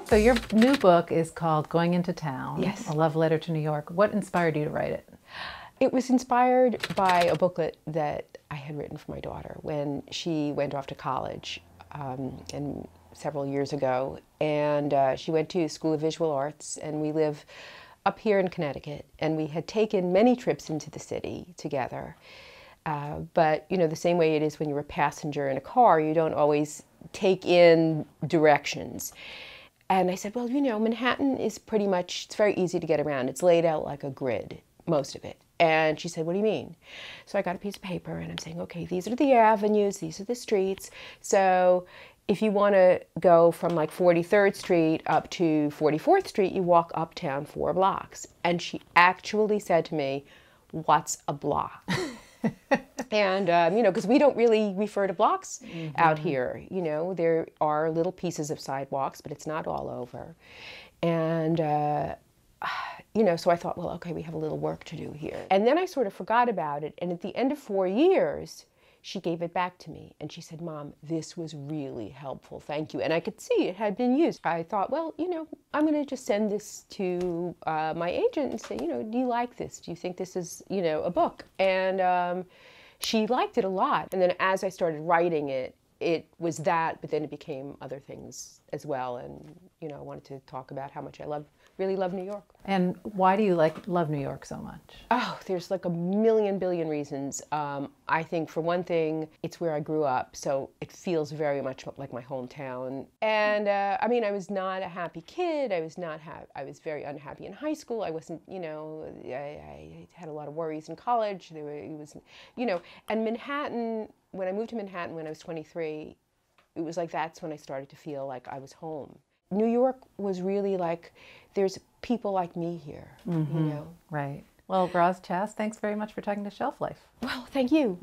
So your new book is called Going Into Town, Yes. A Love Letter to New York. What inspired you to write it? It was inspired by a booklet that I had written for my daughter when she went off to college and several years ago. And she went to School of Visual Arts, and we live up here in Connecticut. And we had taken many trips into the city together. But, you know, the same way it is when you're a passenger in a car, you don't always take in directions. And I said, well, you know, Manhattan is pretty much, it's very easy to get around. It's laid out like a grid, most of it. And she said, what do you mean? So I got a piece of paper and I'm saying, okay, these are the avenues, these are the streets. So if you want to go from like 43rd Street up to 44th Street, you walk uptown 4 blocks. And she actually said to me, what's a block? And, you know, because we don't really refer to blocks out here. You know, there are little pieces of sidewalks, but it's not all over. And, you know, so I thought, well, okay, we have a little work to do here. And then I sort of forgot about it. And at the end of 4 years, she gave it back to me. And she said, Mom, this was really helpful. Thank you. And I could see it had been used. I thought, well, you know, I'm going to just send this to my agent and say, you know, do you like this? Do you think this is, you know, a book? And she liked it a lot. And then as I started writing it, it was that, but then it became other things as well. And, you know, I wanted to talk about how much I really love New York. And why do you love New York so much? Oh, there's like a million billion reasons. I think for one thing, it's where I grew up, so it feels very much like my hometown. And I mean, I was not a happy kid. I was very unhappy in high school. I wasn't, you know, I had a lot of worries in college. You know, and Manhattan, when I moved to Manhattan when I was 23, it was like that's when I started to feel like I was home. New York was really like, there's people like me here, you know? Right. Well, Roz Chast, thanks very much for talking to Shelf Life. Well, thank you.